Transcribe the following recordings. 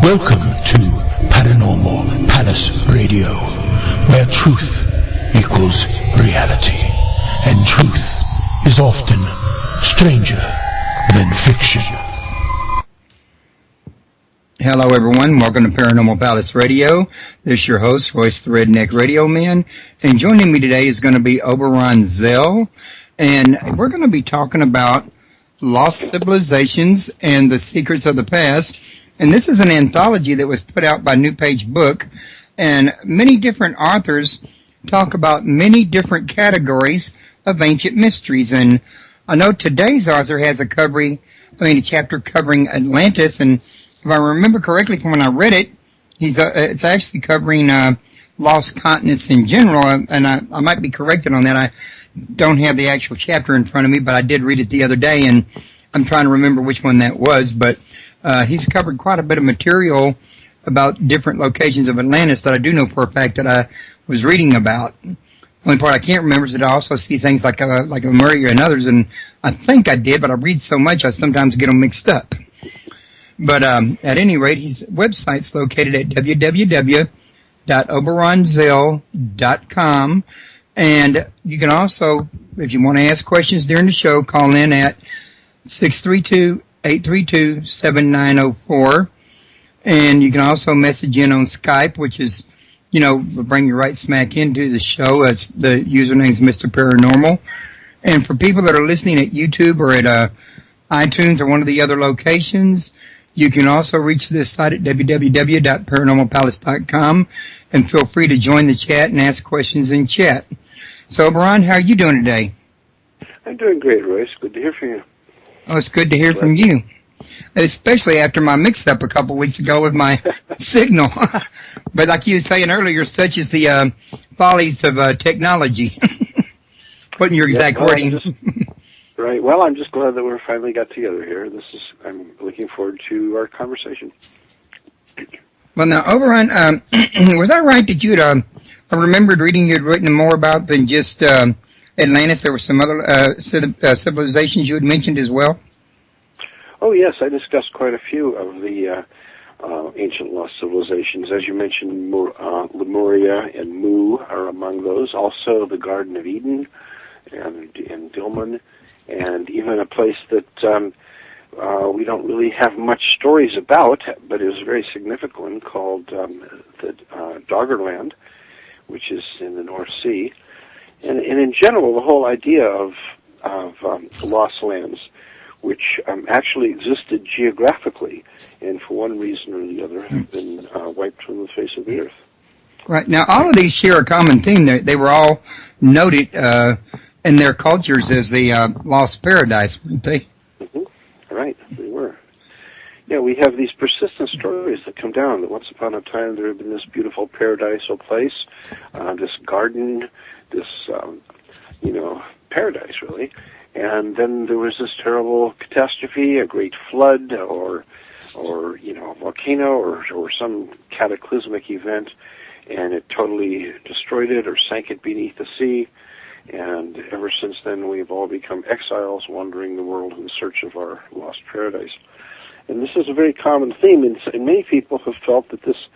Welcome to Paranormal Palace Radio, where truth equals reality, and truth is often stranger than fiction. Hello everyone, welcome to Paranormal Palace Radio. This is your host, Royce the Redneck Radio Man, and joining me today is going to be Oberon Zell, and we're going to be talking about lost civilizations and the secrets of the past. And this is an anthology that was put out by New Page Book, and many different authors talk about many different categories of ancient mysteries. And I know today's author has a chapter covering Atlantis, and if I remember correctly from when I read it, it's actually covering lost continents in general, and I might be corrected on that. I don't have the actual chapter in front of me, but I did read it the other day, and I'm trying to remember which one that was. But he's covered quite a bit of material about different locations of Atlantis that I do know for a fact that I was reading about. The only part I can't remember is that I also see things like Lemuria and others, and I think I did, but I read so much I sometimes get them mixed up. But at any rate, his website's located at www.oberonzell.com. And you can also, if you want to ask questions during the show, call in at 632-832-7904. And you can also message in on Skype, which is, will bring you right smack into the show. The username's Mr. Paranormal. And for people that are listening at YouTube or at iTunes or one of the other locations, you can also reach this site at www.paranormalpalace.com, and feel free to join the chat and ask questions in chat. So, Oberon, how are you doing today? I'm doing great, Royce. Good to hear from you. Oh, it's good to hear from you, especially after my mix-up a couple weeks ago with my signal. But like you were saying earlier, such is the follies of technology. Putting your exact wording. Right. Well, I'm just glad that we finally got together here. I'm looking forward to our conversation. Well, now, Oberon, was I right that I remembered reading you'd written more about than just Atlantis? There were some other civilizations you had mentioned as well? Oh, yes. I discussed quite a few of the ancient lost civilizations. As you mentioned, Lemuria and Mu are among those. Also, the Garden of Eden and Dilmun. And even a place that we don't really have much stories about, but is very significant, called the Doggerland, which is in the North Sea. And in general, the whole idea of lost lands, which actually existed geographically, and for one reason or the other have been wiped from the face of the earth. Right. Now, all of these share a common theme. They were all noted in their cultures as the lost paradise, weren't they? Mm-hmm. Right, they were. Yeah, we have these persistent stories that come down that once upon a time there had been this beautiful paradisal place, this garden, this, paradise, really. And then there was this terrible catastrophe, a great flood, or a volcano, or some cataclysmic event, and it totally destroyed it or sank it beneath the sea. And ever since then, we've all become exiles wandering the world in search of our lost paradise. And this is a very common theme, and many people have felt that this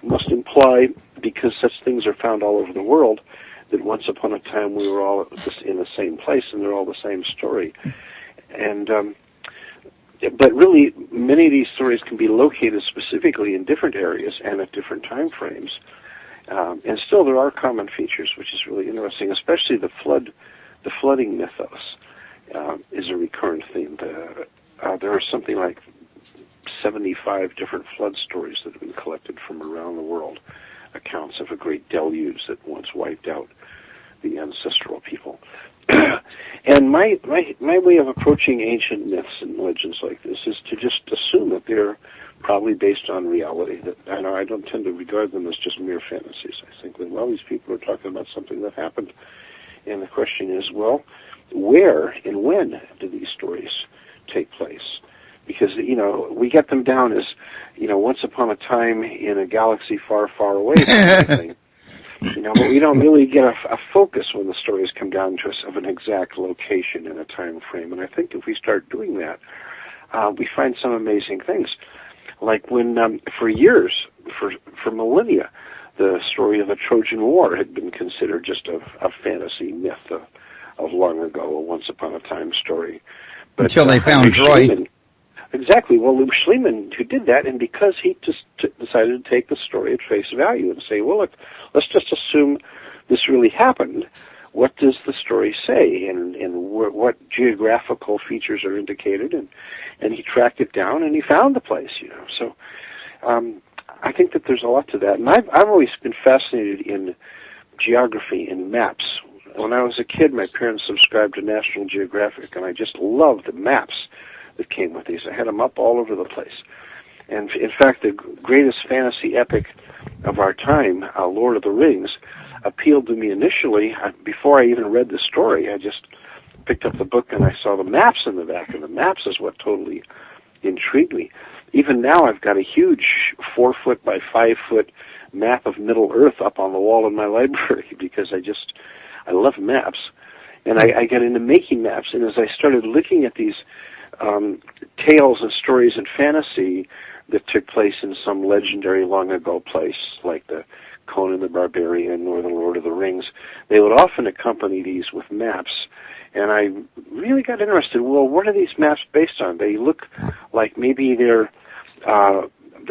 must imply, because such things are found all over the world, that once upon a time we were all in the same place, and they're all the same story. And but really, many of these stories can be located specifically in different areas and at different time frames. And still, there are common features, which is really interesting, especially the flooding mythos is a recurrent theme. There are something like 75 different flood stories that have been collected from around the world, accounts of a great deluge that once wiped out the ancestral people. And my way of approaching ancient myths and legends like this is to just assume that they're probably based on reality. That I don't tend to regard them as just mere fantasies. I think that, well, these people are talking about something that happened. And the question is, well, where and when do these stories take place? Because, we get them down as, once upon a time in a galaxy far, far away from anything. But we don't really get a focus when the stories come down to us of an exact location and a time frame. And I think if we start doing that, we find some amazing things. Like when, for years, for millennia, the story of the Trojan War had been considered just a fantasy myth of long ago, a once upon a time story. But, until they found Troy. Schliemann, exactly. Well, it was Schliemann who did that, and because he just decided to take the story at face value and say, well, let's just assume this really happened. What does the story say, and what geographical features are indicated? And he tracked it down, and he found the place. So I think that there's a lot to that, and I've always been fascinated in geography and maps. When I was a kid, my parents subscribed to National Geographic, and I just loved the maps that came with these. I had them up all over the place. And in fact, the greatest fantasy epic of our time, Lord of the Rings, appealed to me initially. Before I even read the story, I just picked up the book and I saw the maps in the back, and the maps is what totally intrigued me. Even now, I've got a huge 4-foot by 5-foot map of Middle Earth up on the wall in my library because I love maps. And I got into making maps, and as I started looking at these tales and stories in fantasy that took place in some legendary long ago place, like the Conan the Barbarian or the Lord of the Rings, they would often accompany these with maps. And I really got interested. Well, what are these maps based on? They look like maybe they're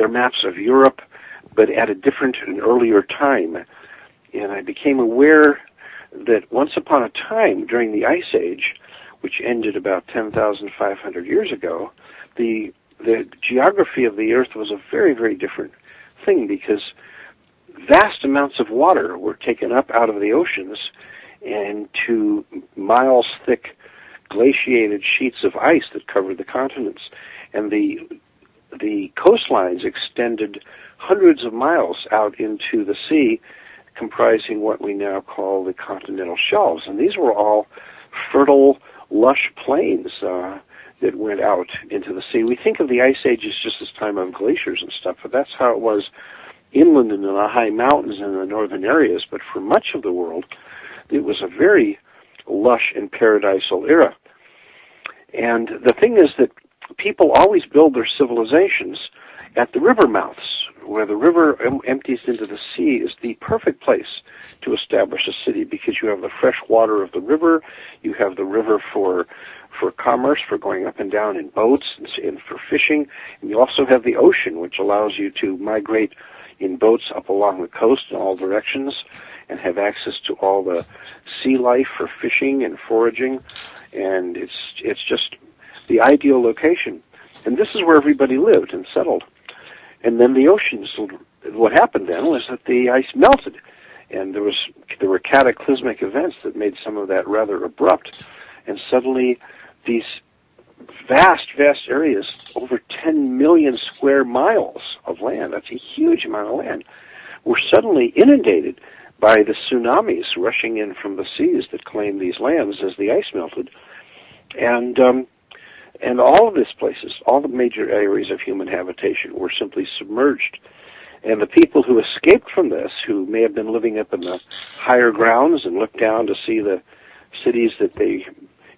maps of Europe, but at a different and earlier time. And I became aware that once upon a time during the Ice Age, which ended about 10,500 years ago, the geography of the Earth was a very, very different thing, because vast amounts of water were taken up out of the oceans into miles-thick glaciated sheets of ice that covered the continents. And the coastlines extended hundreds of miles out into the sea, comprising what we now call the continental shelves. And these were all fertile, lush plains that went out into the sea. We think of the Ice Age as just this time of glaciers and stuff, but that's how it was inland in the high mountains in the northern areas. But for much of the world, it was a very lush and paradisal era. And the thing is that people always build their civilizations at the river mouths, where the river empties into the sea is the perfect place to establish a city, because you have the fresh water of the river, you have the river for commerce, for going up and down in boats and for fishing, and you also have the ocean, which allows you to migrate in boats up along the coast in all directions and have access to all the sea life for fishing and foraging, and it's just the ideal location. And this is where everybody lived and settled. And then the oceans, what happened then was that the ice melted, and there were cataclysmic events that made some of that rather abrupt, and suddenly these vast areas, over 10 million square miles of land, that's a huge amount of land, were suddenly inundated by the tsunamis rushing in from the seas that claimed these lands as the ice melted. And all of these places, all the major areas of human habitation were simply submerged. And the people who escaped from this, who may have been living up in the higher grounds and looked down to see the cities that they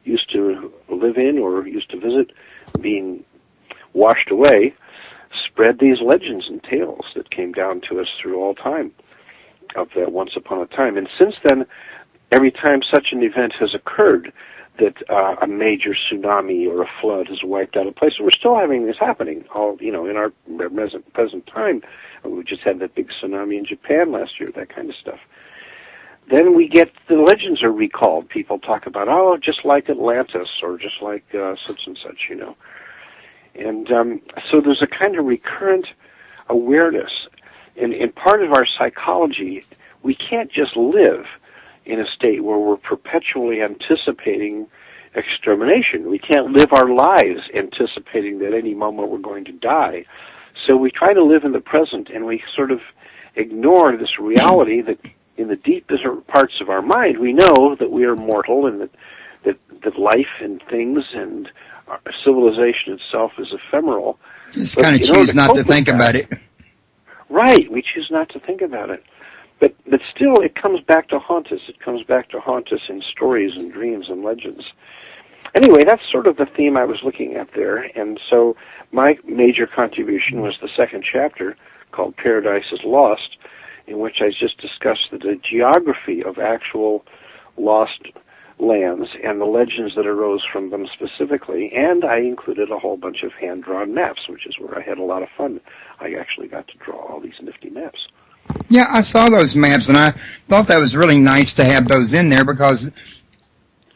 used to live in or used to visit being washed away, spread these legends and tales that came down to us through all time of that once upon a time. And since then, every time such an event has occurred, that a major tsunami or a flood has wiped out a place. So we're still having this happening, in our present time. We just had that big tsunami in Japan last year, that kind of stuff. Then we get the legends are recalled. People talk about, just like Atlantis or just like such and such, And so there's a kind of recurrent awareness. In part of our psychology, we can't just live in a state where we're perpetually anticipating extermination. We can't live our lives anticipating that any moment we're going to die. So we try to live in the present, and we sort of ignore this reality that in the deepest parts of our mind, we know that we are mortal and that life and things and our civilization itself is ephemeral. Just kind of choose not to think about it. Right, we choose not to think about it. But still, it comes back to haunt us. It comes back to haunt us in stories and dreams and legends. Anyway, that's sort of the theme I was looking at there, and so my major contribution was the second chapter called Paradise is Lost, in which I just discussed the geography of actual lost lands and the legends that arose from them specifically, and I included a whole bunch of hand-drawn maps, which is where I had a lot of fun. I actually got to draw all these nifty maps. Yeah, I saw those maps, and I thought that was really nice to have those in there because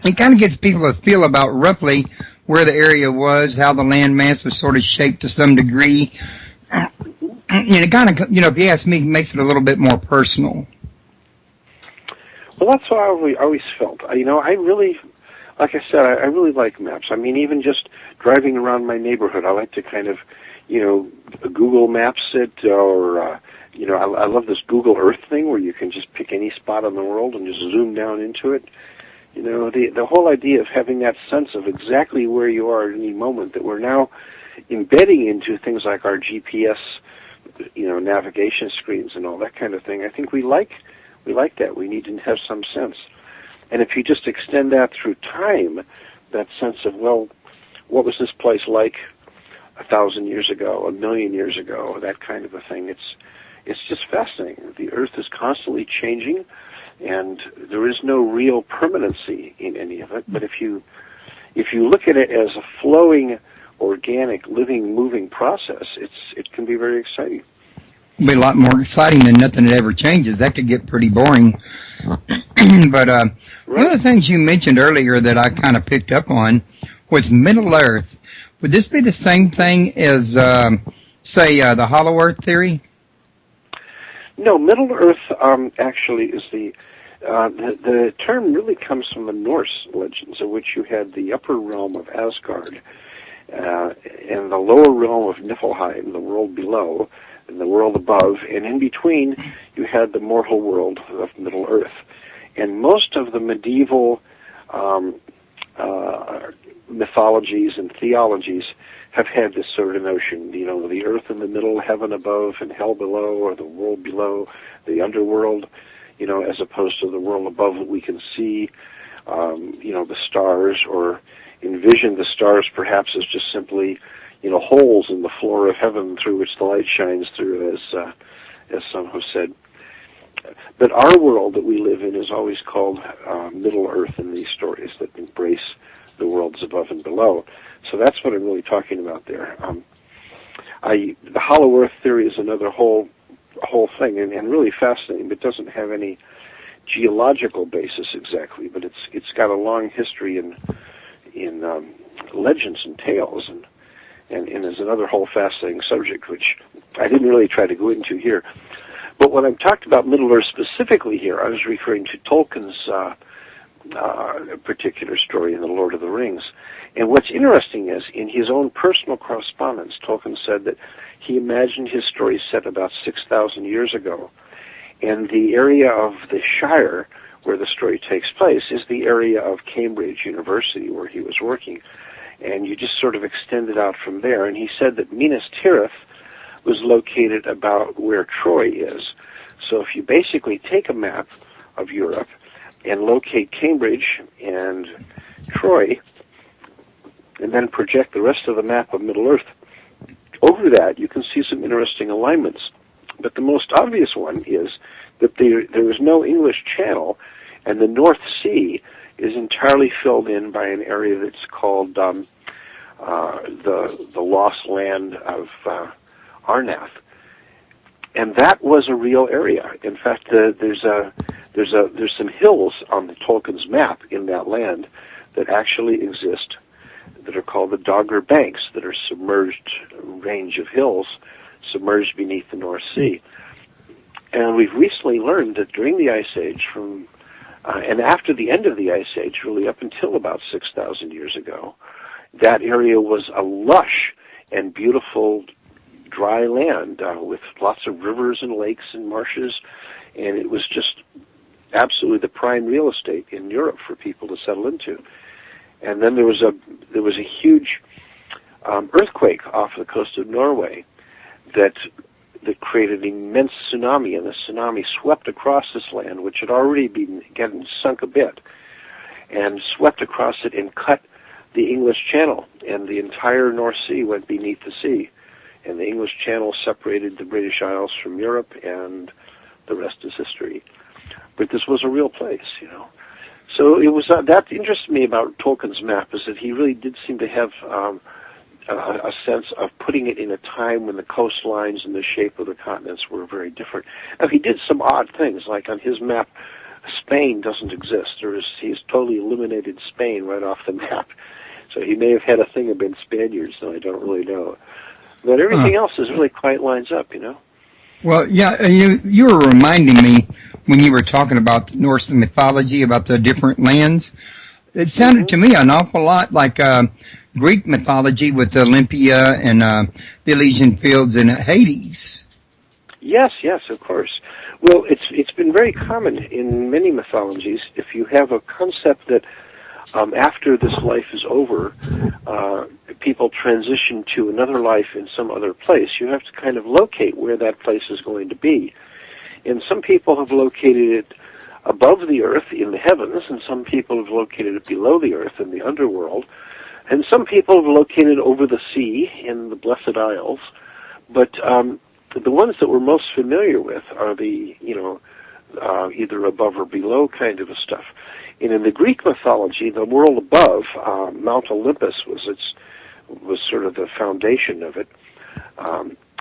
it kind of gets people to feel about roughly where the area was, how the land mass was sort of shaped to some degree. And it kind of, if you ask me, makes it a little bit more personal. Well, that's how I always felt. I really, like I said, I really like maps. I mean, even just driving around my neighborhood, I like to kind of, Google Maps it, or, I love this Google Earth thing where you can just pick any spot in the world and just zoom down into it. The whole idea of having that sense of exactly where you are at any moment that we're now embedding into things like our GPS, navigation screens and all that kind of thing. I think we like that. We need to have some sense. And if you just extend that through time, that sense of, well, what was this place like 1,000 years ago, 1,000,000 years ago, that kind of a thing, it's just fascinating. The Earth is constantly changing, and there is no real permanency in any of it. But if you look at it as a flowing, organic, living, moving process, it can be very exciting. It'll be a lot more exciting than nothing that ever changes. That could get pretty boring. But right. One of the things you mentioned earlier that I kind of picked up on was Middle Earth. Would this be the same thing as, the Hollow Earth theory? No, Middle Earth actually is the term really comes from the Norse legends, in which you had the upper realm of Asgard and the lower realm of Niflheim, the world below, and the world above, and in between you had the mortal world of Middle Earth. And most of the medieval mythologies and theologies have had this sort of notion, the earth in the middle, heaven above, and hell below, or the world below, the underworld, as opposed to the world above that we can see, the stars, or envision the stars perhaps as just simply, holes in the floor of heaven through which the light shines through, as some have said. But our world that we live in is always called Middle Earth in these stories that embrace the worlds above and below. So that's what I'm really talking about there. The Hollow Earth theory is another whole thing, and really fascinating, but doesn't have any geological basis exactly. But it's got a long history in legends and tales, and is another whole fascinating subject, which I didn't really try to go into here. But when I talked about Middle Earth specifically here, I was referring to Tolkien's particular story in The Lord of the Rings. And what's interesting is, in his own personal correspondence, Tolkien said that he imagined his story set about 6,000 years ago. And the area of the Shire, where the story takes place, is the area of Cambridge University, where he was working. And you just sort of extend it out from there. And he said that Minas Tirith was located about where Troy is. So if you basically take a map of Europe and locate Cambridge and Troy, and then project the rest of the map of Middle Earth over that, you can see some interesting alignments. But the most obvious one is that there is no English Channel, and the North Sea is entirely filled in by an area that's called the Lost Land of Arnath. And that was a real area. In fact, there's some hills on the Tolkien's map in that land that actually exist, that are called the Dogger Banks, that are submerged range of hills submerged beneath the North Sea. And we've recently learned that during the Ice Age, and after the end of the Ice Age, really up until about 6,000 years ago, that area was a lush and beautiful dry land with lots of rivers and lakes and marshes, and it was just absolutely the prime real estate in Europe for people to settle into. And then there was a huge earthquake off the coast of Norway that created an immense tsunami, and the tsunami swept across this land, which had already been getting sunk a bit, and swept across it and cut the English Channel, and the entire North Sea went beneath the sea. And the English Channel separated the British Isles from Europe, and the rest is history. But this was a real place, you know. So it was that interested me about Tolkien's map, is that he really did seem to have a sense of putting it in a time when the coastlines and the shape of the continents were very different. Now, he did some odd things, like on his map, Spain doesn't exist. He's totally eliminated Spain right off the map. So he may have had a thing against Spaniards, though I don't really know. But everything else is really quite lines up, you know. Well, yeah, you were reminding me when you were talking about Norse mythology, about the different lands. It sounded to me an awful lot like Greek mythology with Olympia and the Elysian Fields and Hades. Yes, of course. Well, it's been very common in many mythologies. If you have a concept that after this life is over, people transition to another life in some other place, you have to kind of locate where that place is going to be. And some people have located it above the earth in the heavens, and some people have located it below the earth in the underworld, and some people have located it over the sea in the Blessed Isles. But the ones that we're most familiar with are the, either above or below kind of a stuff. And in the Greek mythology, the world above, Mount Olympus was sort of the foundation of it,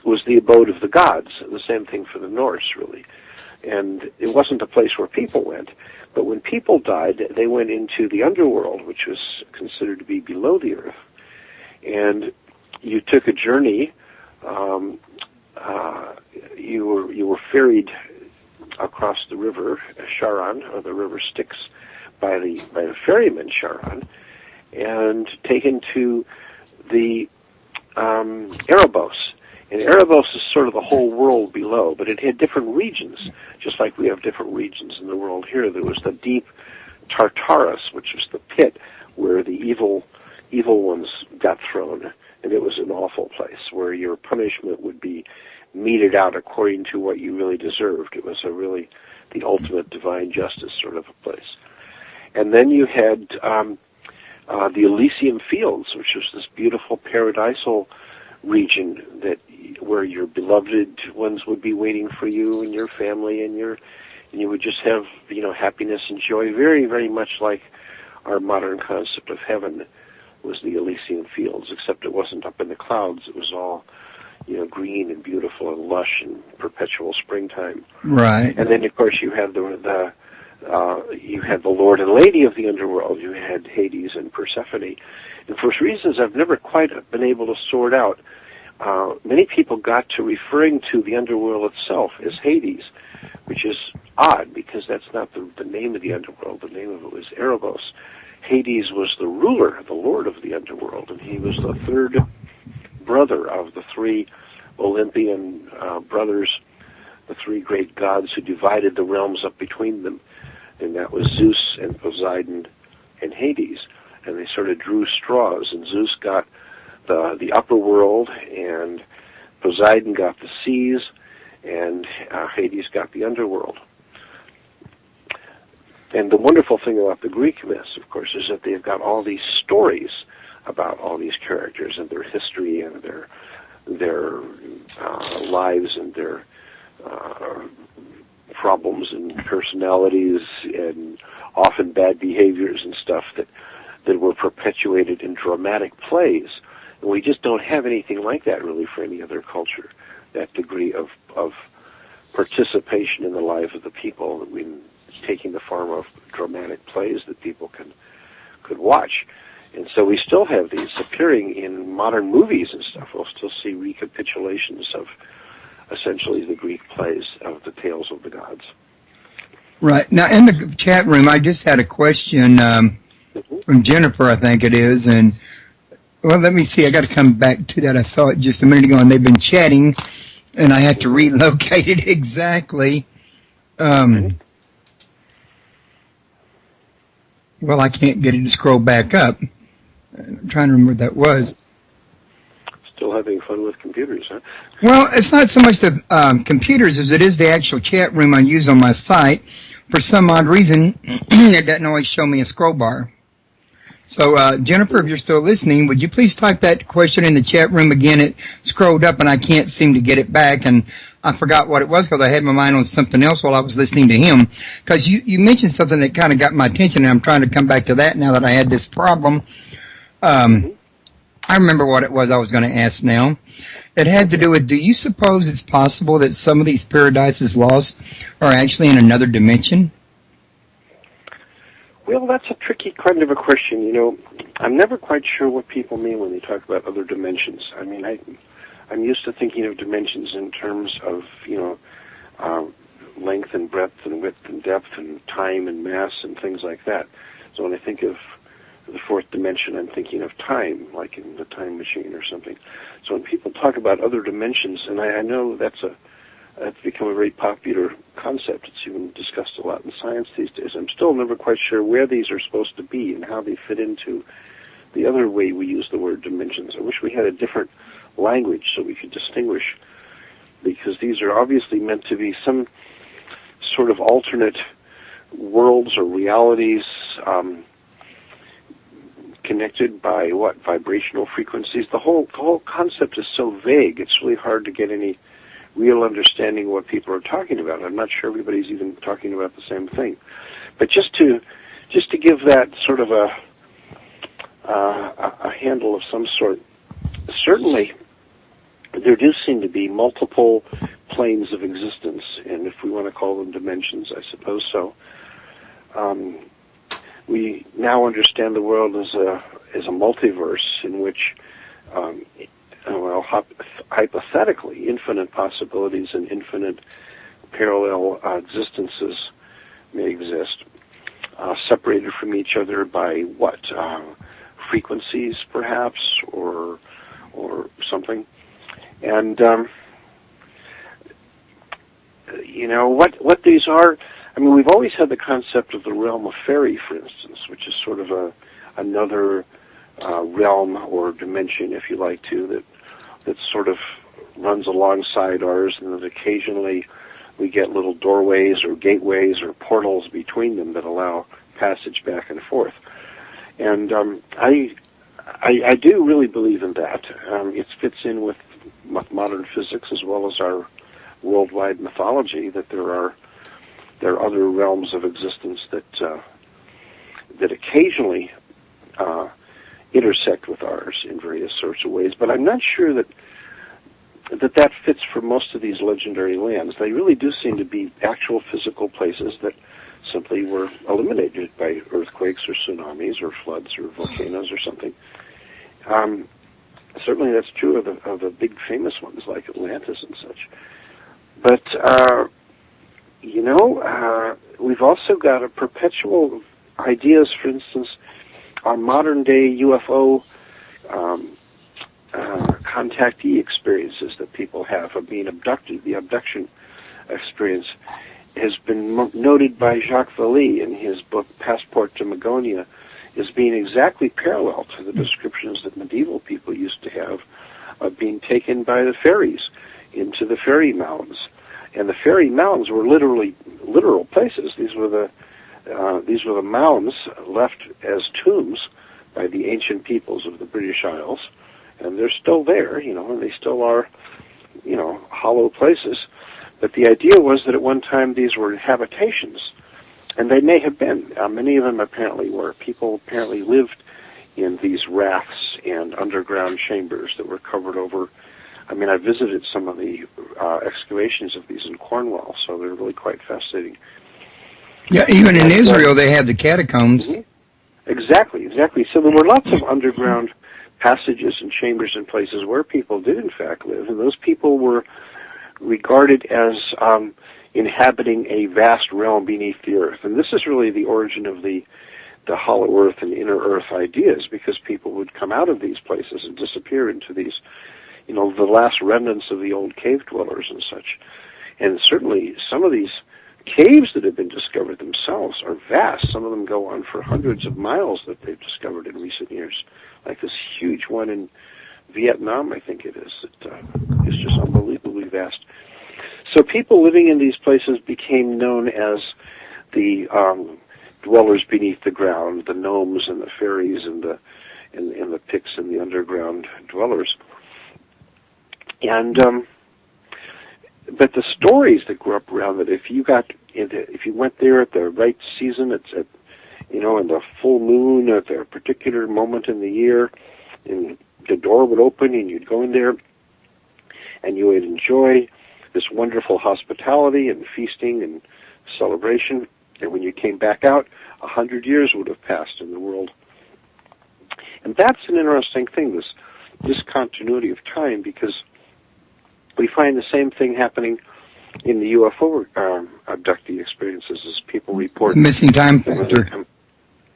was the abode of the gods. The same thing for the Norse, really. And it wasn't a place where people went, but when people died, they went into the underworld, which was considered to be below the earth. And you took a journey. You were ferried across the river Charon, or the river Styx, by the ferryman Charon, and taken to the Erebos. And Erebos is sort of the whole world below, but it had different regions, just like we have different regions in the world here. There was the deep Tartarus, which was the pit where the evil ones got thrown, and it was an awful place where your punishment would be meted out according to what you really deserved. It was the ultimate divine justice sort of a place. And then you had the Elysian Fields, which was this beautiful paradisal region where your beloved ones would be waiting for you and your family, and you would just have happiness and joy, very, very much like our modern concept of heaven was the Elysian Fields, except it wasn't up in the clouds. It was all green and beautiful and lush and perpetual springtime. Right. And then of course you had the Lord and Lady of the underworld. You had Hades and Persephone. And for reasons I've never quite been able to sort out, many people got to referring to the underworld itself as Hades, which is odd because that's not the name of the underworld. The name of it was Erebos. Hades was the ruler, the lord of the underworld, and he was the third brother of the three Olympian brothers, the three great gods who divided the realms up between them. And that was Zeus and Poseidon and Hades. And they sort of drew straws, and Zeus got the upper world, and Poseidon got the seas, and Hades got the underworld. And the wonderful thing about the Greek myths, of course, is that they've got all these stories about all these characters and their history and their lives and their problems and personalities and often bad behaviors and stuff that were perpetuated in dramatic plays. And we just don't have anything like that really for any other culture, that degree of participation in the lives of the people, taking the form of dramatic plays that people could watch. And so we still have these appearing in modern movies and stuff. We'll still see recapitulations of essentially the Greek plays of the tales of the gods. Right. Now, in the chat room, I just had a question from Jennifer, I think it is. And, well, let me see. I got to come back to that. I saw it just a minute ago, and they've been chatting, and I had to relocate it exactly. Well, I can't get it to scroll back up. I'm trying to remember what that was. Still having fun with computers, huh? Well, it's not so much the computers as it is the actual chat room I use on my site. For some odd reason, it doesn't always show me a scroll bar. So, Jennifer, if you're still listening, would you please type that question in the chat room again? It scrolled up and I can't seem to get it back, and I forgot what it was because I had my mind on something else while I was listening to him. Because you mentioned something that kind of got my attention, and I'm trying to come back to that now that I had this problem. I remember what it was I was going to ask now. It had to do with, do you suppose it's possible that some of these paradises lost are actually in another dimension? Well, that's a tricky kind of a question. You know, I'm never quite sure what people mean when they talk about other dimensions. I mean, I'm used to thinking of dimensions in terms of, length and breadth and width and depth and time and mass and things like that. So when I think of the fourth dimension, I'm thinking of time, like in the time machine or something. So when people talk about other dimensions, and I know that's become a very popular concept. It's even discussed a lot in science these days. I'm still never quite sure where these are supposed to be and how they fit into the other way we use the word dimensions. I wish we had a different language so we could distinguish, because these are obviously meant to be some sort of alternate worlds or realities connected by vibrational frequencies. The whole concept is so vague. It's really hard to get any real understanding of what people are talking about. I'm not sure everybody's even talking about the same thing. But just to give that sort of a handle of some sort, certainly there do seem to be multiple planes of existence, and if we want to call them dimensions, I suppose so. We now understand the world as a multiverse in which hypothetically, infinite possibilities and infinite parallel existences may exist, separated from each other by frequencies, perhaps, or something. And what these are. I mean, we've always had the concept of the realm of fairy, for instance, which is sort of another realm or dimension, if you like to, that sort of runs alongside ours, and that occasionally we get little doorways or gateways or portals between them that allow passage back and forth. And I do really believe in that. It fits in with modern physics as well as our worldwide mythology, that there are other realms of existence that occasionally intersect with ours in various sorts of ways. But I'm not sure that fits for most of these legendary lands. They really do seem to be actual physical places that simply were eliminated by earthquakes or tsunamis or floods or volcanoes or something. Certainly that's true of the big famous ones like Atlantis and such. But, we've also got a perpetual ideas, for instance, on modern-day UFO contactee experiences that people have of being abducted. The abduction experience has been noted by Jacques Vallée in his book Passport to Magonia as being exactly parallel to the descriptions that medieval people used to have of being taken by the fairies into the fairy mounds. And the fairy mounds were literal places. These were the mounds left as tombs by the ancient peoples of the British Isles, and they're still there, and they still are, hollow places. But the idea was that at one time these were habitations, and they may have been. Many of them apparently were. People apparently lived in these rafts and underground chambers that were covered over. I mean, I visited some of the excavations of these in Cornwall, so they're really quite fascinating. Yeah, even in Israel they have the catacombs. Mm-hmm. Exactly. So there were lots of underground passages and chambers and places where people did in fact live, and those people were regarded as inhabiting a vast realm beneath the earth. And this is really the origin of the hollow earth and inner earth ideas, because people would come out of these places and disappear into these, the last remnants of the old cave dwellers and such. And certainly some of these caves that have been discovered themselves are vast. Some of them go on for hundreds of miles that they've discovered in recent years, like this huge one in Vietnam, I think it is. It is just unbelievably vast. So people living in these places became known as the dwellers beneath the ground, the gnomes and the fairies and the Picts and the underground dwellers. And but the stories that grew up around it, if you went there at the right season, it's at in the full moon at a particular moment in the year, and the door would open and you'd go in there and you would enjoy this wonderful hospitality and feasting and celebration. And when you came back out, 100 years would have passed in the world. And that's an interesting thing, this discontinuity of time, because we find the same thing happening in the UFO abductee experiences as people report. Missing time factor.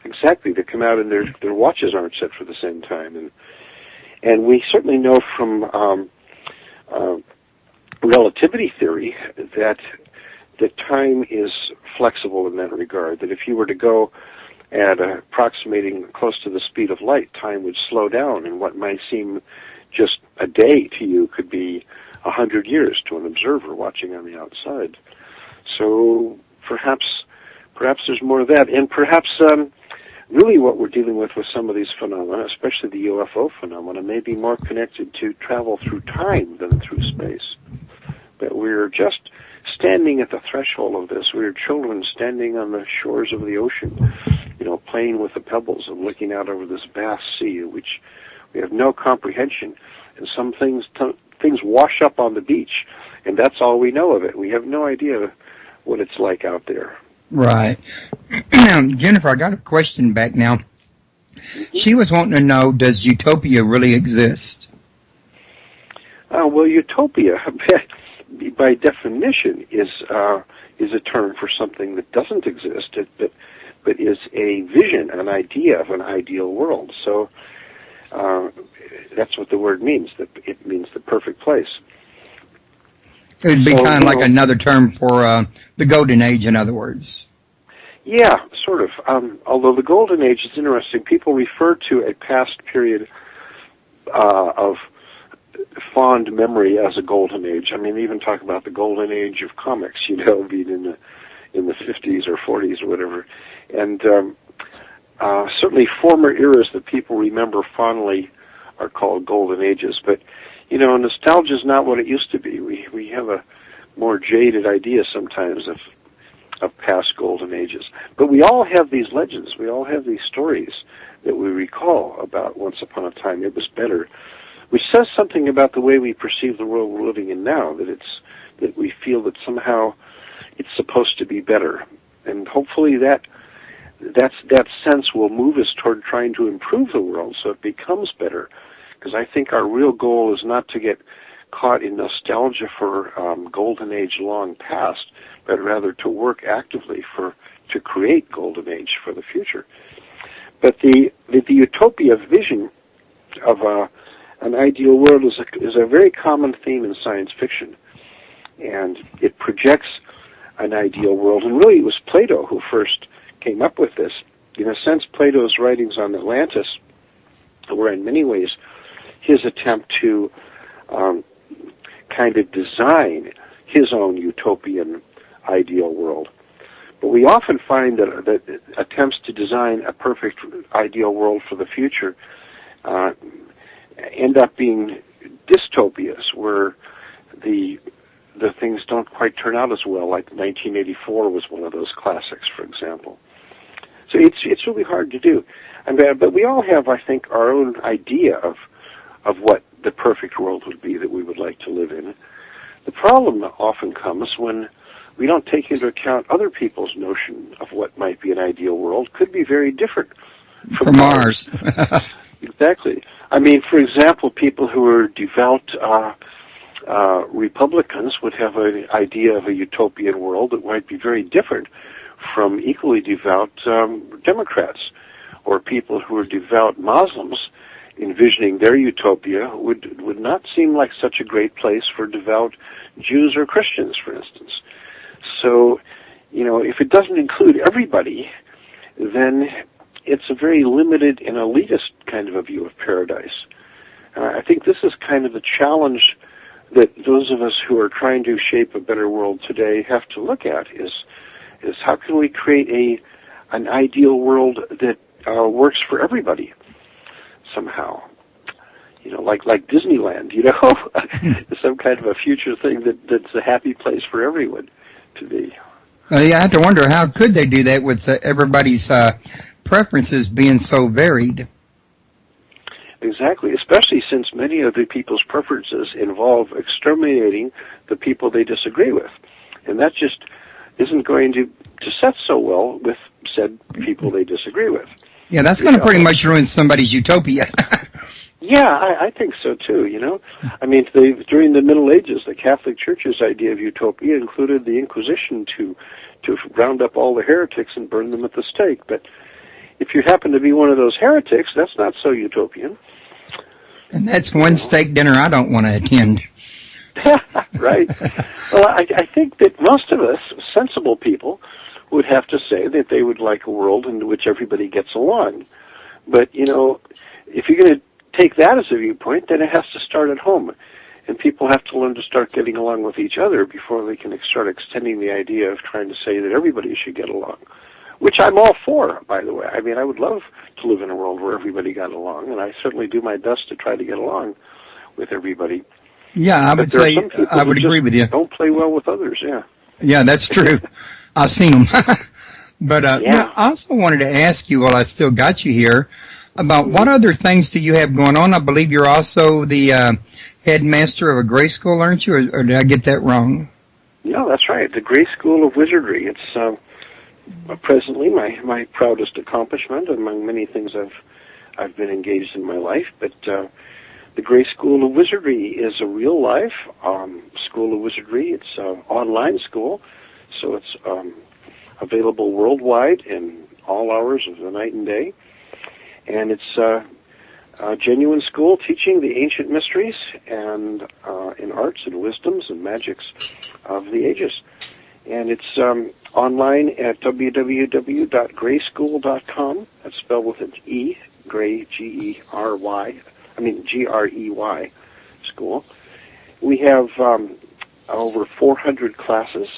Exactly. They come out and their watches aren't set for the same time. And we certainly know from relativity theory that time is flexible in that regard, that if you were to go at approximating close to the speed of light, time would slow down, and what might seem just a day to you could be 100 years to an observer watching on the outside. So perhaps there's more of that, and perhaps really what we're dealing with some of these phenomena, especially the UFO phenomena, may be more connected to travel through time than through space. That we're just standing at the threshold of this. We're children standing on the shores of the ocean, playing with the pebbles and looking out over this vast sea, which we have no comprehension. And some things wash up on the beach, and that's all we know of it. We have no idea what it's like out there. Right. Now, Jennifer, I got a question back now. Mm-hmm. She was wanting to know, does Utopia really exist? Well, Utopia, by definition, is a term for something that doesn't exist, but is a vision, an idea of an ideal world. So that's what the word means. That it means the perfect place. It would be kind of like another term for the Golden Age, in other words. Yeah, sort of. Although the Golden Age is interesting, people refer to a past period of fond memory as a Golden Age. I mean, they even talk about the Golden Age of comics, being in the 50s or 40s or whatever. And certainly former eras that people remember fondly are called Golden Ages. But, nostalgia is not what it used to be. We have a more jaded idea sometimes of past Golden Ages. But we all have these legends. We all have these stories that we recall about once upon a time it was better, which says something about the way we perceive the world we're living in now, that we feel that somehow it's supposed to be better. And hopefully that sense will move us toward trying to improve the world so it becomes better. Because I think our real goal is not to get caught in nostalgia for Golden Age long past, but rather to work actively to create Golden Age for the future. But the Utopia vision of an ideal world is a very common theme in science fiction, and it projects an ideal world. And really, it was Plato who first came up with this. In a sense, Plato's writings on Atlantis were in many ways his attempt to kind of design his own utopian ideal world. But we often find that attempts to design a perfect ideal world for the future end up being dystopias, where the things don't quite turn out as well. Like 1984 was one of those classics, for example. So it's really hard to do. But we all have, I think, our own idea of what the perfect world would be that we would like to live in. The problem often comes when we don't take into account other people's notion of what might be an ideal world. Could be very different from ours. Exactly. I mean, for example, people who are devout Republicans would have an idea of a utopian world that might be very different from equally devout Democrats. Or people who are devout Muslims envisioning their utopia would not seem like such a great place for devout Jews or Christians, for instance. So, if it doesn't include everybody, then it's a very limited and elitist kind of a view of paradise. I think this is kind of the challenge that those of us who are trying to shape a better world today have to look at, is how can we create an ideal world that works for everybody somehow. Like Disneyland, some kind of a future thing that's a happy place for everyone to be. Yeah, I have to wonder, how could they do that with everybody's preferences being so varied? Exactly, especially since many of the people's preferences involve exterminating the people they disagree with. And that just isn't going to set so well with said people they disagree with. Yeah, that's going to pretty much ruin somebody's utopia. Yeah, I think so too, I mean, during the Middle Ages, the Catholic Church's idea of utopia included the Inquisition to round up all the heretics and burn them at the stake. But if you happen to be one of those heretics, that's not so utopian. And that's one steak dinner I don't want to attend. Right. Well, I think that most of us, sensible people, would have to say that they would like a world in which everybody gets along. But, if you're going to take that as a viewpoint, then it has to start at home. And people have to learn to start getting along with each other before they can start extending the idea of trying to say that everybody should get along, which I'm all for, by the way. I mean, I would love to live in a world where everybody got along, and I certainly do my best to try to get along with everybody. Yeah, I would say I would agree with you. Don't play well with others, yeah. Yeah, that's true. I've seen them. But I also wanted to ask you, while I still got you here, about what other things do you have going on? I believe you're also the headmaster of a Gray School, aren't you? Or did I get that wrong? No, that's right. The Gray School of Wizardry. It's presently my proudest accomplishment among many things I've been engaged in my life. But the Gray School of Wizardry is a real-life school of wizardry. It's an online school, so it's available worldwide in all hours of the night and day. And it's a genuine school teaching the ancient mysteries and in arts and wisdoms and magics of the ages. And it's online at www.grayschool.com. That's spelled with an E, Gray, G-E-R-Y, G-R-E-Y, school. We have over 400 classes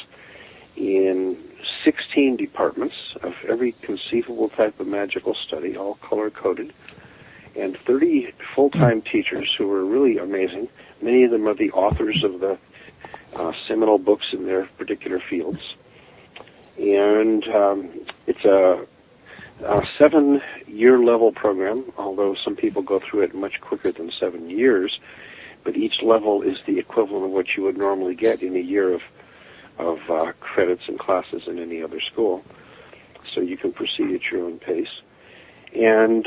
in 16 departments of every conceivable type of magical study, all color-coded, and 30 full-time teachers who are really amazing. Many of them are the authors of the seminal books in their particular fields. And it's a 7-year level program, although some people go through it much quicker than 7 years. But each level is the equivalent of what you would normally get in a year of credits and classes in any other school. So you can proceed at your own pace. And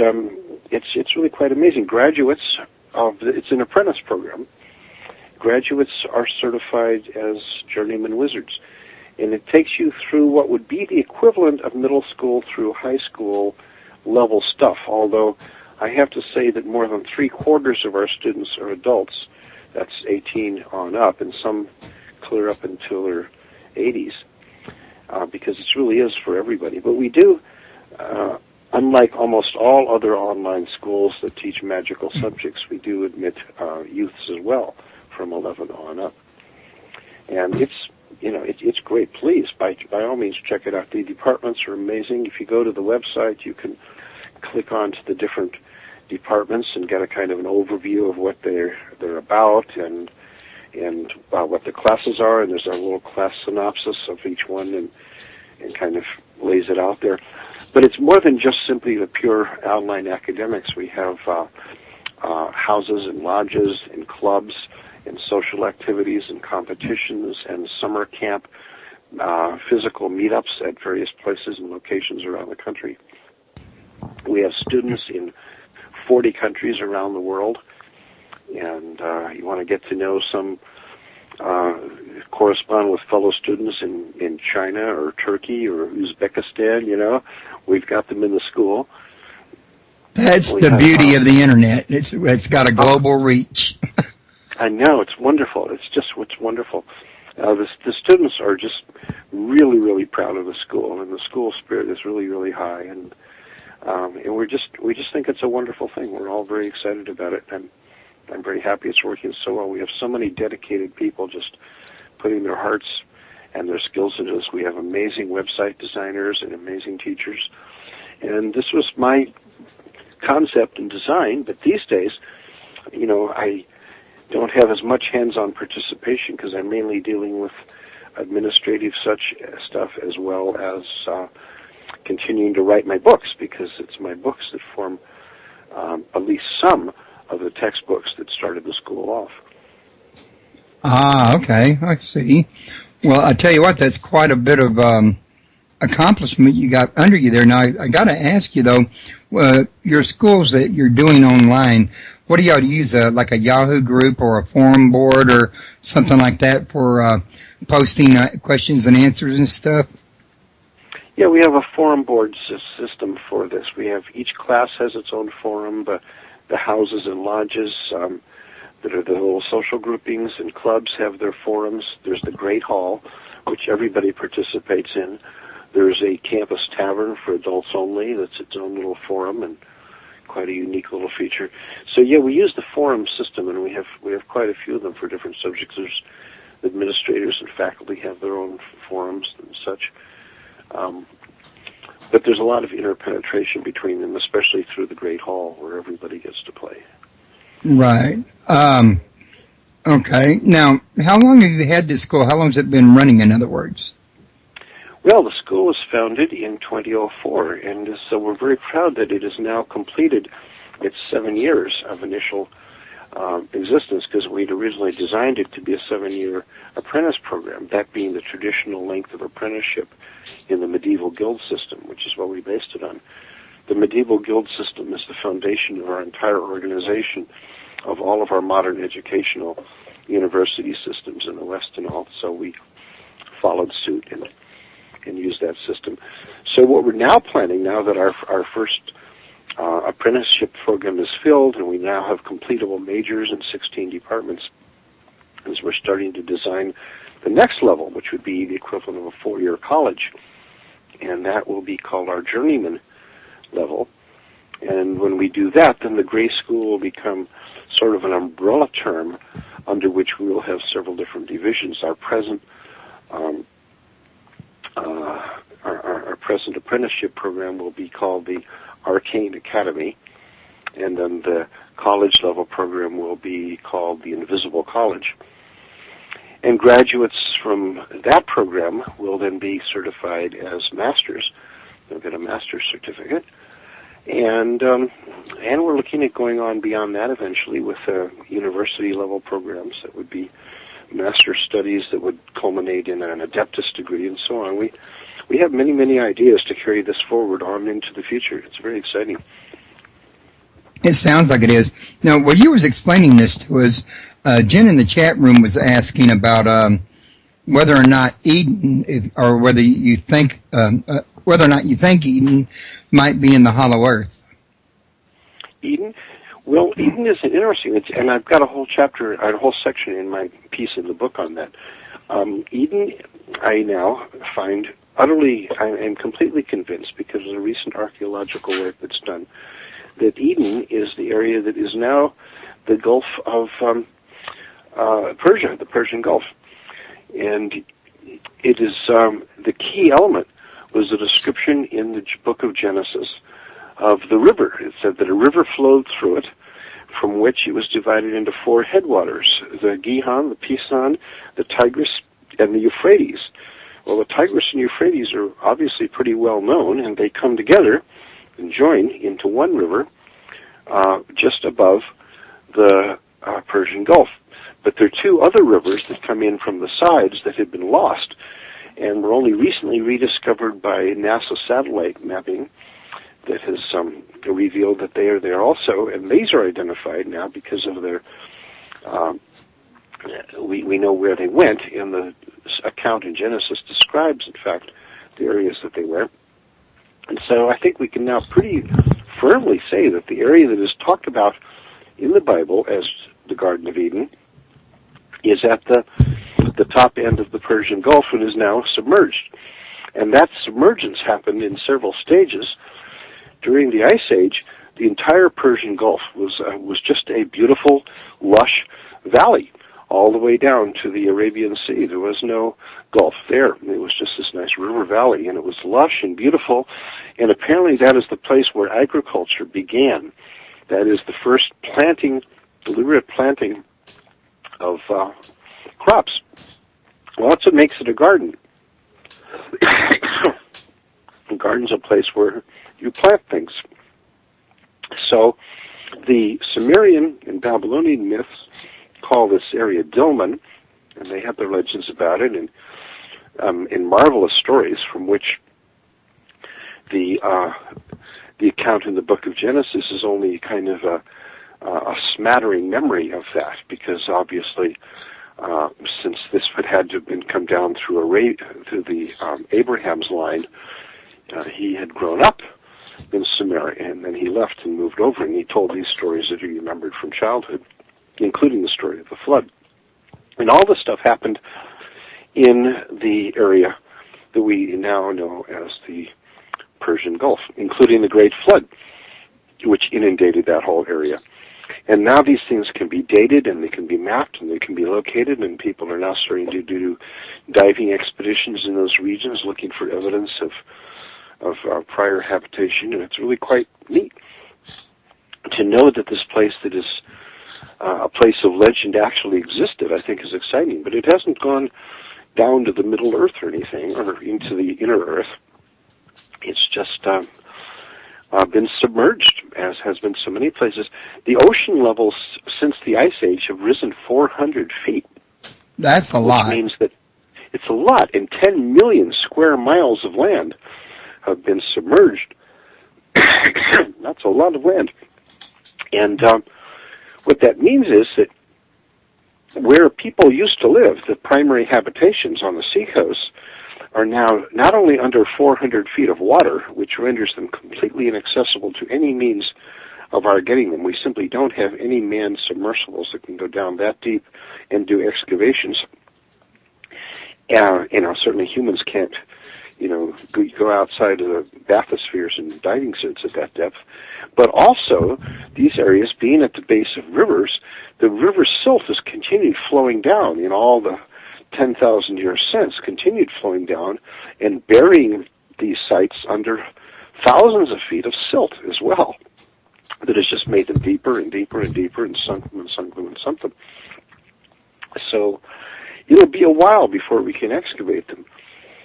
it's really quite amazing. Graduates it's an apprentice program. Graduates are certified as journeyman wizards. And it takes you through what would be the equivalent of middle school through high school level stuff, although I have to say that more than 3/4 of our students are adults. That's 18 on up, and some clear up until their 80s, because it really is for everybody. But we do, unlike almost all other online schools that teach magical subjects, we do admit youths as well from 11 on up. And it's great. Please, by all means, check it out. The departments are amazing. If you go to the website, you can click on to the different departments and get a kind of an overview of what they're about and what the classes are. And there's a little class synopsis of each one and kind of lays it out there. But it's more than just simply the pure online academics. We have houses and lodges and clubs and social activities and competitions and summer camp, physical meetups at various places and locations around the country. We have students in 40 countries around the world, and you want to get to know some, correspond with fellow students in China or Turkey or Uzbekistan, we've got them in the school. That's the beauty of the internet. It's got a global reach. I know, it's wonderful. It's wonderful. The students are just really, really proud of the school, and the school spirit is really, really high, and we just think it's a wonderful thing. We're all very excited about it, and I'm very happy it's working so well. We have so many dedicated people just putting their hearts and their skills in this. We have amazing website designers and amazing teachers. And this was my concept and design, but these days, I don't have as much hands-on participation because I'm mainly dealing with administrative such stuff as well as continuing to write my books, because it's my books that form at least some of the textbooks that started the school off. Ah, okay, I see. Well, I tell you what, that's quite a bit of accomplishment you got under you there. Now, I got to ask you, though, your schools that you're doing online, what do y'all use, like a Yahoo group or a forum board or something like that for posting questions and answers and stuff? Yeah, we have a forum board system for this. We have, each class has its own forum. The houses and lodges that are the little social groupings and clubs have their forums. There's the Great Hall, which everybody participates in. There's a campus tavern for adults only. That's its own little forum and quite a unique little feature. So yeah, we use the forum system, and we have quite a few of them for different subjects. There's administrators and faculty have their own forums and such. But there's a lot of interpenetration between them, especially through the Great Hall, where everybody gets to play. Right. Okay. Now, how long have you had this school? How long has it been running, in other words? Well, the school was founded in 2004, and so we're very proud that it has now completed its 7 years of initial existence, because we'd originally designed it to be a 7-year apprentice program, that being the traditional length of apprenticeship in the medieval guild system, which is what we based it on. The medieval guild system is the foundation of our entire organization, of all of our modern educational university systems in the West and all, so we followed suit and used that system. So what we're now planning, now that our first apprenticeship program is filled and we now have completable majors in 16 departments, is we're starting to design the next level, which would be the equivalent of a 4-year college, and that will be called our journeyman level. And when we do that, then the Gray School will become sort of an umbrella term under which we will have several different divisions. Our present our present apprenticeship program will be called the Arcane Academy, and then the college level program will be called the Invisible College. And graduates from that program will then be certified as masters. They'll get a master's certificate. And we're looking at going on beyond that eventually with university level programs that would be master's studies that would culminate in an adeptus degree and so on. We have many, many ideas to carry this forward on into the future. It's very exciting. It sounds like it is. Now, while you was explaining this to us, Jen in the chat room was asking about whether or not Eden, or whether you think whether or not you think Eden might be in the Hollow Earth. Eden? Well, Eden is interesting, and I've got a whole chapter, a whole section in my piece in the book on that. Eden, I now find I am completely convinced, because of the recent archaeological work that's done, that Eden is the area that is now the Gulf of Persia, the Persian Gulf. And it is the key element was the description in the book of Genesis of the river. It said that a river flowed through it, from which it was divided into 4 headwaters: the Gihon, the Pison, the Tigris, and the Euphrates. Well, the Tigris and Euphrates are obviously pretty well known, and they come together and join into one river just above the Persian Gulf. But there are 2 other rivers that come in from the sides that had been lost, and were only recently rediscovered by NASA satellite mapping that has revealed that they are there also, and these are identified now because of their, we know where they went, and the account in Genesis describes, in fact, the areas that they were. And so I think we can now pretty firmly say that the area that is talked about in the Bible as the Garden of Eden is at the top end of the Persian Gulf and is now submerged. And that submergence happened in several stages. During the Ice Age, the entire Persian Gulf was just a beautiful, lush valley. all the way down to the Arabian Sea. There was no Gulf there. It was just this nice river valley, and it was lush and beautiful. And apparently that is the place where agriculture began. That is the first planting, deliberate planting of crops. Well, that's what makes it a garden. A garden's a place where you plant things. So the Sumerian and Babylonian myths call this area Dilmun, and they have their legends about it, and in marvelous stories from which the account in the book of Genesis is only kind of a smattering memory of that, because obviously since this had to have come down through the Abraham's line, he had grown up in Samaria, and then he left and moved over, and he told these stories that he remembered from childhood, including the story of the flood. And all this stuff happened in the area that we now know as the Persian Gulf, including the Great Flood, which inundated that whole area. And now these things can be dated, and they can be mapped, and they can be located, and people are now starting to do diving expeditions in those regions looking for evidence of prior habitation, and it's really quite neat to know that this place that is a place of legend actually existed. I think is exciting, but it hasn't gone down to the Middle Earth or anything, or into the inner Earth. It's just been submerged, as has been so many places. The ocean levels since the Ice Age have risen 400 feet. That's a lot. Which means that it's a lot, and 10 million square miles of land have been submerged. That's a lot of land. And what that means is that where people used to live, the primary habitations on the seacoast, are now not only under 400 feet of water, which renders them completely inaccessible to any means of our getting them. We simply don't have any manned submersibles that can go down that deep and do excavations. Certainly humans can't, go outside of the bathyspheres and diving suits at that depth. But also, these areas being at the base of rivers, the river silt has continued flowing down in all the 10,000 years since, continued flowing down and burying these sites under thousands of feet of silt as well. That has just made them deeper and deeper and deeper and sunk them and sunk them and sunk them. So it'll be a while before we can excavate them.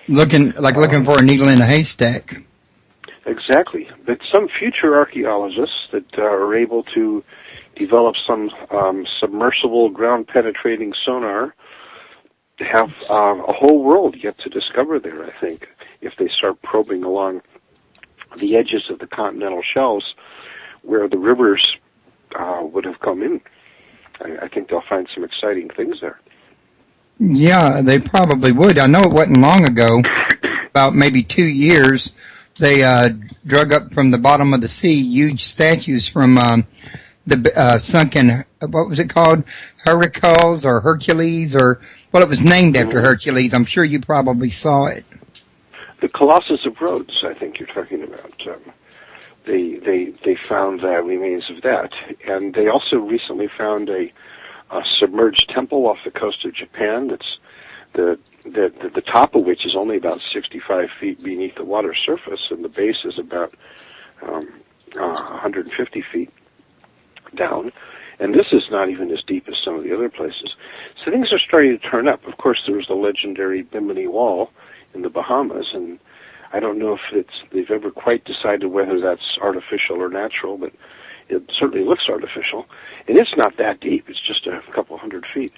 Looking for a needle in a haystack. Exactly. But some future archaeologists that are able to develop some submersible ground-penetrating sonar have a whole world yet to discover there, I think, if they start probing along the edges of the continental shelves where the rivers would have come in. I think they'll find some exciting things there. Yeah, they probably would. I know it wasn't long ago, about maybe 2 years, they drug up from the bottom of the sea huge statues from the sunken, what was it called, Hercules or Hercules, or, well, it was named after Hercules. I'm sure you probably saw it. The Colossus of Rhodes, I think you're talking about. They found remains of that, and they also recently found a submerged temple off the coast of Japan. That's the top of which is only about 65 feet beneath the water surface, and the base is about 150 feet down. And this is not even as deep as some of the other places. So things are starting to turn up. Of course, there was the legendary Bimini Wall in the Bahamas, and I don't know if they've ever quite decided whether that's artificial or natural, but it certainly looks artificial. And it's not that deep. It's just a couple hundred feet.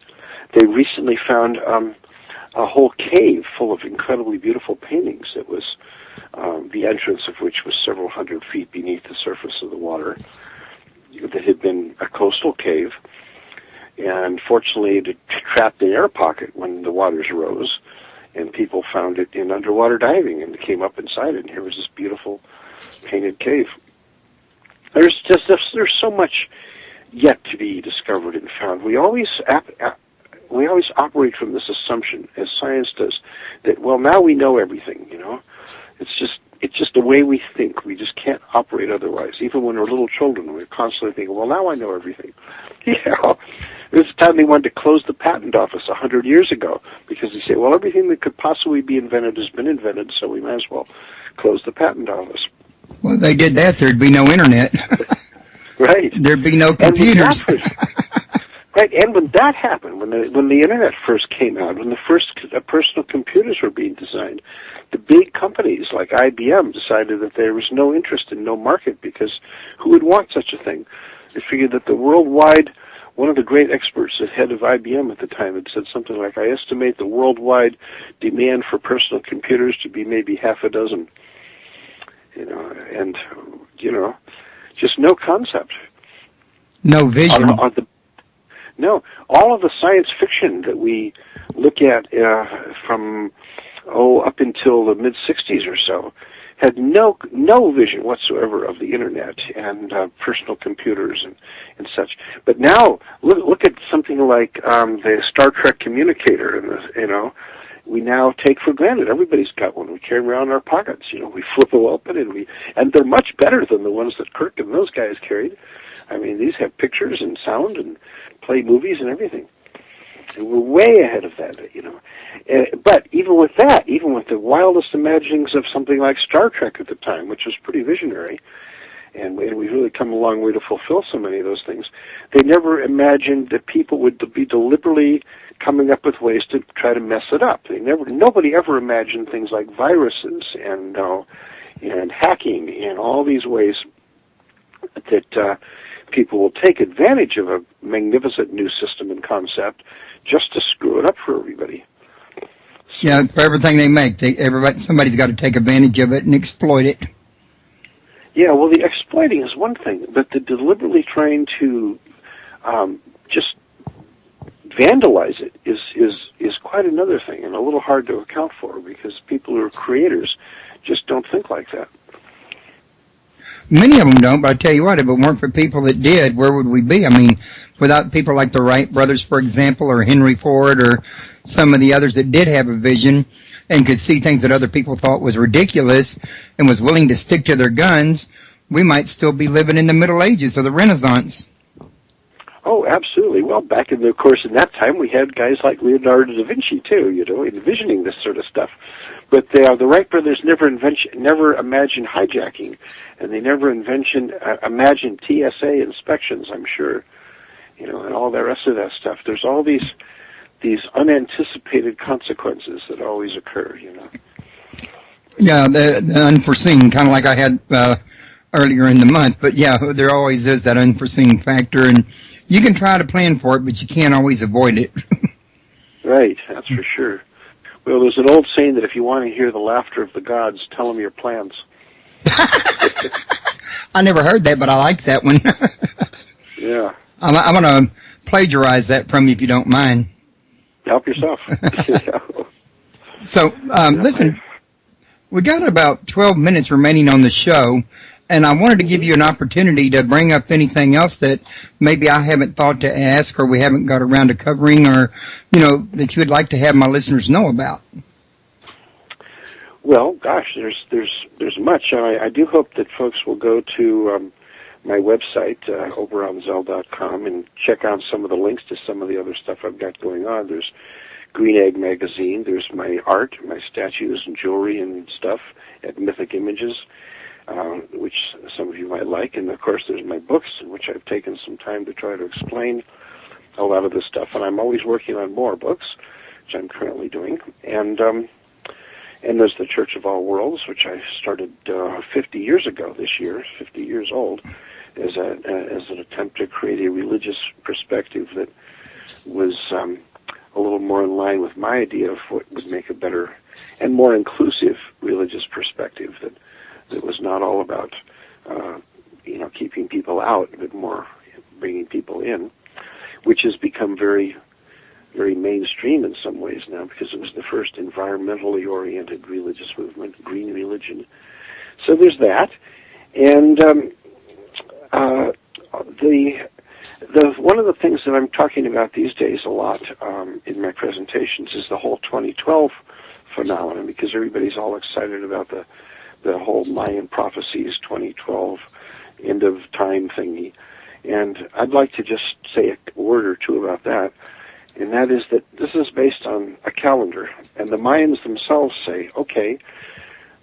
They recently found a whole cave full of incredibly beautiful paintings that was the entrance of which was several hundred feet beneath the surface of the water, that had been a coastal cave. And fortunately, it trapped an air pocket when the waters rose, and people found it in underwater diving and came up inside it, and here was this beautiful painted cave. There's so much yet to be discovered and found. We always operate from this assumption, as science does, that now we know everything. It's just the way we think. We just can't operate otherwise. Even when we're little children, we're constantly thinking, now I know everything. This is the time they wanted to close the patent office 100 years ago, because they say, well, everything that could possibly be invented has been invented, so we might as well close the patent office. Well, they did that, there'd be no internet. Right. There'd be no computers. Right, and when that happened, when the internet first came out, when the first personal computers were being designed, the big companies like IBM decided that there was no interest and no market, because who would want such a thing? They figured that the worldwide, one of the great experts, the head of IBM at the time, had said something like, I estimate the worldwide demand for personal computers to be maybe half a dozen. And just no concept. No vision. No, all of the science fiction that we look at from up until the mid-'60s or so had no vision whatsoever of the internet and personal computers and such. But now look at something like the Star Trek communicator, and we now take for granted. Everybody's got one. We carry around in our pockets. We flip them open, and they're much better than the ones that Kirk and those guys carried. I mean, these have pictures and sound and play movies and everything. And we're way ahead of that, But even with that, even with the wildest imaginings of something like Star Trek at the time, which was pretty visionary, and we've really come a long way to fulfill so many of those things, they never imagined that people would be deliberately coming up with ways to try to mess it up. Nobody ever imagined things like viruses and hacking and all these ways that people will take advantage of a magnificent new system and concept just to screw it up for everybody. Yeah, for everything they make, somebody's got to take advantage of it and exploit it. Yeah, well, the exploiting is one thing, but the deliberately trying to just vandalize it is quite another thing, and a little hard to account for, because people who are creators just don't think like that. Many of them don't, but I tell you what, if it weren't for people that did, where would we be? I mean, without people like the Wright brothers, for example, or Henry Ford, or some of the others that did have a vision and could see things that other people thought was ridiculous and was willing to stick to their guns, we might still be living in the Middle Ages or the Renaissance. Oh, absolutely. Well, back in that time, we had guys like Leonardo da Vinci, too, envisioning this sort of stuff. But the Wright brothers never imagined hijacking, and they never imagined TSA inspections, I'm sure, and all the rest of that stuff. There's all these unanticipated consequences that always occur, Yeah, the unforeseen, kind of like I had earlier in the month. But yeah, there always is that unforeseen factor, and you can try to plan for it, but you can't always avoid it. Right, that's for sure. Well, there's an old saying that if you want to hear the laughter of the gods, tell them your plans. I never heard that, but I like that one. Yeah. I'm going to plagiarize that from you if you don't mind. Help yourself. So, listen, we got about 12 minutes remaining on the show, and I wanted to give you an opportunity to bring up anything else that maybe I haven't thought to ask, or we haven't got around to covering, or, that you would like to have my listeners know about. Well, gosh, there's much. I do hope that folks will go to my website, oberonzell.com, and check out some of the links to some of the other stuff I've got going on. There's Green Egg Magazine. There's my art, my statues and jewelry and stuff at Mythic Images, which some of you might like. And, of course, there's my books, in which I've taken some time to try to explain a lot of this stuff. And I'm always working on more books, which I'm currently doing. And there's the Church of All Worlds, which I started 50 years ago this year, 50 years old, as an attempt to create a religious perspective that was a little more in line with my idea of what would make a better and more inclusive religious perspective that was not all about keeping people out, but more bringing people in, which has become very, very mainstream in some ways now, because it was the first environmentally oriented religious movement, green religion. So there's that, and one of the things that I'm talking about these days a lot in my presentations is the whole 2012 phenomenon, because everybody's all excited about the whole Mayan prophecies 2012 end of time thingy. And I'd like to just say a word or two about that, and that is that this is based on a calendar, and the Mayans themselves say, okay,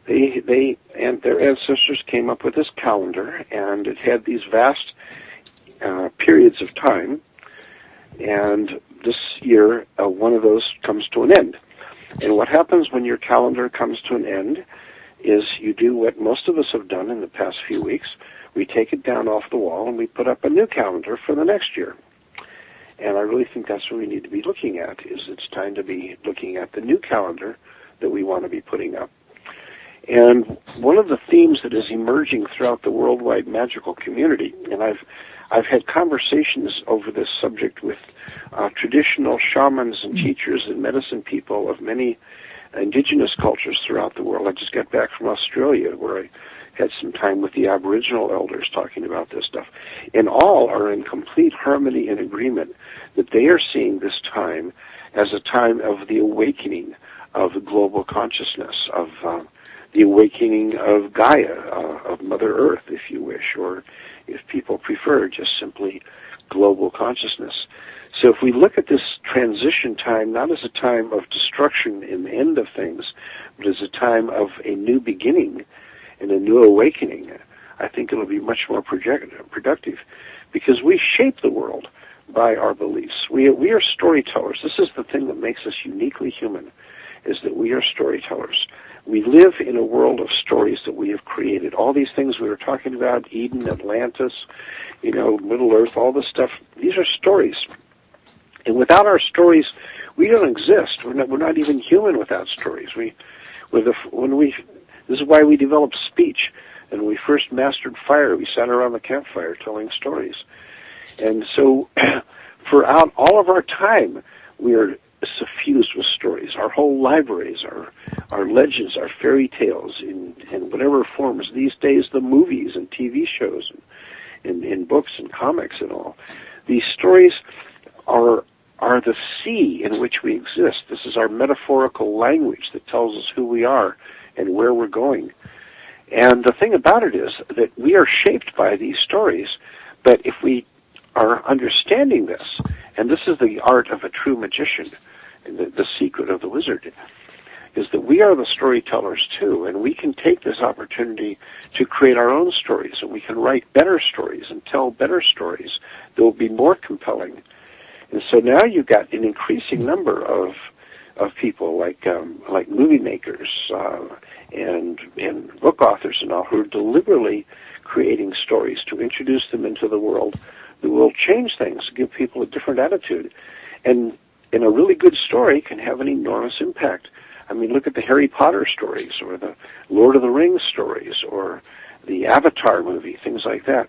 they and their ancestors came up with this calendar, and it had these vast periods of time, and this year one of those comes to an end. And what happens when your calendar comes to an end is you do what most of us have done in the past few weeks. We take it down off the wall and we put up a new calendar for the next year. And I really think that's what we need to be looking at, is it's time to be looking at the new calendar that we want to be putting up. And one of the themes that is emerging throughout the worldwide magical community, and I've had conversations over this subject with traditional shamans and teachers and medicine people of many indigenous cultures throughout the world. I just got back from Australia, where I had some time with the Aboriginal elders talking about this stuff. And all are in complete harmony and agreement that they are seeing this time as a time of the awakening of global consciousness, of the awakening of Gaia, of Mother Earth, if you wish, or if people prefer, just simply global consciousness. So if we look at this transition time not as a time of destruction and the end of things, but as a time of a new beginning and a new awakening, I think it'll be much more productive, because we shape the world by our beliefs. We are storytellers. This is the thing that makes us uniquely human, is that we are storytellers. We live in a world of stories that we have created. All these things we were talking about, Eden, Atlantis, Middle Earth, all this stuff, these are stories. And without our stories, we don't exist. We're not even human without stories. This is why we developed speech. And when we first mastered fire, we sat around the campfire telling stories. And so throughout all of our time, we are suffused with stories. Our whole libraries, our legends, our fairy tales in whatever forms. These days, the movies and TV shows and in books and comics and all. These stories are the sea in which we exist. This is our metaphorical language that tells us who we are and where we're going. And the thing about it is that we are shaped by these stories, but if we are understanding this, and this is the art of a true magician, and the secret of the wizard, is that we are the storytellers too, and we can take this opportunity to create our own stories, and we can write better stories and tell better stories that will be more compelling. And so now you've got an increasing number of people like movie makers and book authors and all, who are deliberately creating stories to introduce them into the world that will change things, give people a different attitude. And a really good story can have an enormous impact. I mean, look at the Harry Potter stories, or the Lord of the Rings stories, or the Avatar movie, things like that.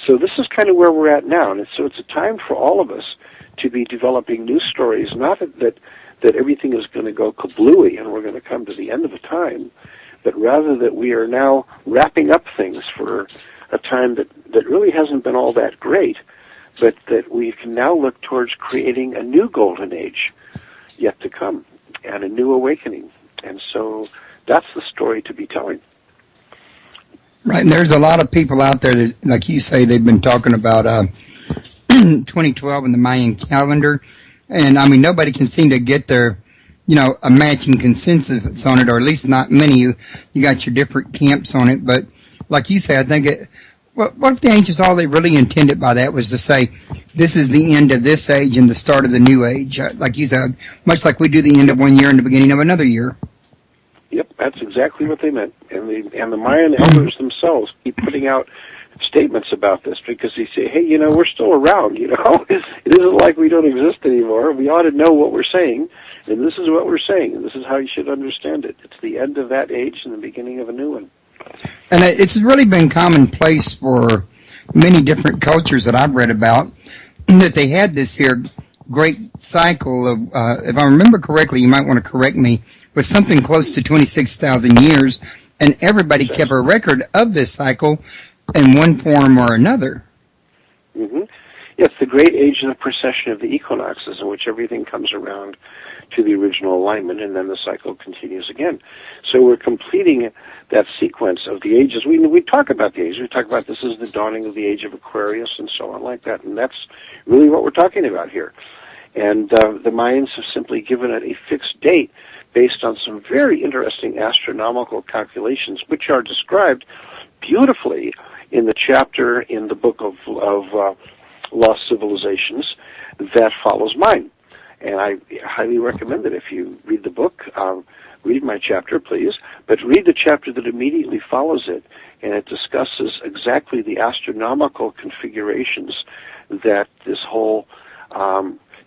So this is kind of where we're at now, and so it's a time for all of us to be developing new stories, not that everything is going to go kablooey and we're going to come to the end of a time, but rather that we are now wrapping up things for a time that really hasn't been all that great, but that we can now look towards creating a new golden age yet to come, and a new awakening. And so that's the story to be telling. Right, and there's a lot of people out there that, like you say, they've been talking about 2012 and the Mayan calendar, and I mean, nobody can seem to get their, a matching consensus on it, or at least not many. You got your different camps on it, but like you say, I think what if the ancients, all they really intended by that was to say, this is the end of this age and the start of the new age, like you said, much like we do the end of one year and the beginning of another year. Yep, that's exactly what they meant. And the Mayan elders themselves keep putting out statements about this, because they say, hey, we're still around, it isn't like we don't exist anymore. We ought to know what we're saying, and this is what we're saying, and this is how you should understand it. It's the end of that age and the beginning of a new one. And it's really been commonplace for many different cultures that I've read about, that they had this here great cycle of, if I remember correctly, you might want to correct me, was something close to 26,000 years, and everybody kept a record of this cycle in one form or another. Mm-hmm. Yes, the great age of the precession of the equinoxes, in which everything comes around to the original alignment, and then the cycle continues again. So we're completing that sequence of the ages. We talk about the ages. We talk about this is the dawning of the age of Aquarius and so on like that, and that's really what we're talking about here. And the Mayans have simply given it a fixed date based on some very interesting astronomical calculations, which are described beautifully in the chapter in the book of Lost Civilizations that follows mine. And I highly recommend that if you read the book, read my chapter, please, but read the chapter that immediately follows it, and it discusses exactly the astronomical configurations that this whole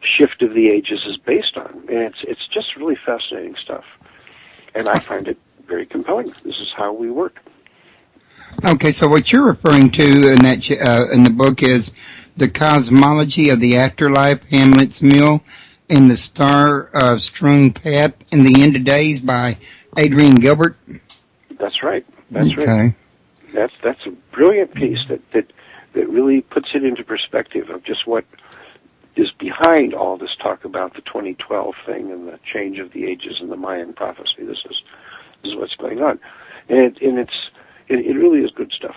shift of the ages is based on. And it's just really fascinating stuff. And I find it very compelling. This is how we work. Okay, so what you're referring to in that in the book is The Cosmology of the Afterlife, Hamlet's Mill, and the Star-Strewn Path in the End of Days by Adrian Gilbert? That's right. That's okay. Right. That's a brilliant piece that really puts it into perspective of just what is behind all this talk about the 2012 thing and the change of the ages and the Mayan prophecy. This is what's going on, and it really is good stuff.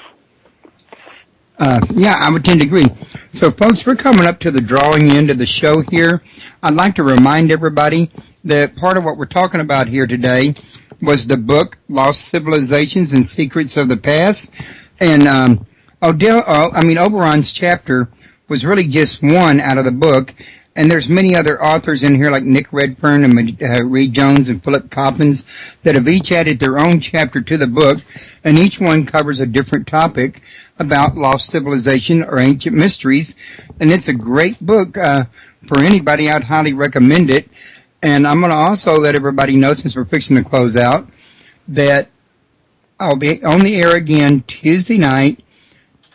Yeah, I would tend to agree. So, folks, we're coming up to the drawing end of the show here. I'd like to remind everybody that part of what we're talking about here today was the book, Lost Civilizations and Secrets of the Past. And Oberon's chapter was really just one out of the book. And there's many other authors in here like Nick Redfern and Reed Jones and Philip Coppens that have each added their own chapter to the book, and each one covers a different topic about lost civilization or ancient mysteries. And it's a great book for anybody. I'd highly recommend it. And I'm going to also let everybody know, since we're fixing to close out, that I'll be on the air again Tuesday night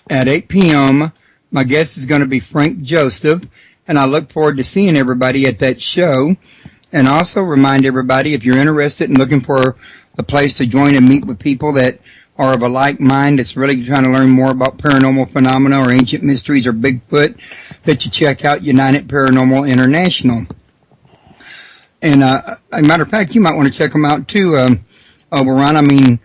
at 8 p.m. My guest is going to be Frank Joseph. And I look forward to seeing everybody at that show. And also remind everybody, if you're interested in looking for a place to join and meet with people that are of a like mind, that's really trying to learn more about paranormal phenomena or ancient mysteries or Bigfoot, that you check out United Paranormal International. And as a matter of fact, you might want to check them out too, Oberon. I mean,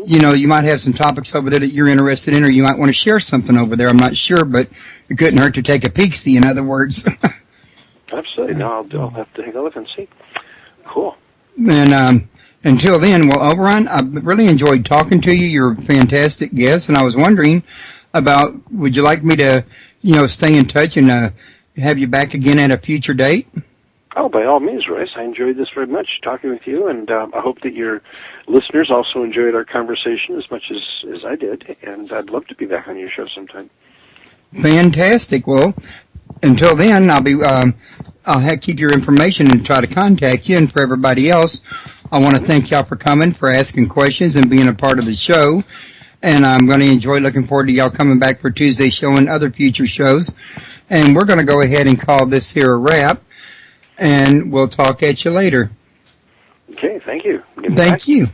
you know, you might have some topics over there that you're interested in, or you might want to share something over there. I'm not sure, but it couldn't hurt to take a peek-see, in other words. Absolutely. No, I'll have to take a look and see. Cool. And until then, well, Oberon, I've really enjoyed talking to you. You're a fantastic guest, and I was wondering about, would you like me to, stay in touch and have you back again at a future date? Oh, by all means, Royce. I enjoyed this very much, talking with you, and I hope that your listeners also enjoyed our conversation as much as I did, and I'd love to be back on your show sometime. Fantastic. Well, until then, I'll keep your information and try to contact you. And for everybody else, I want to thank y'all for coming, for asking questions, and being a part of the show. And I'm going to enjoy looking forward to y'all coming back for Tuesday's show and other future shows. And we're going to go ahead and call this here a wrap. And we'll talk at you later. Okay, thank you. Thank you.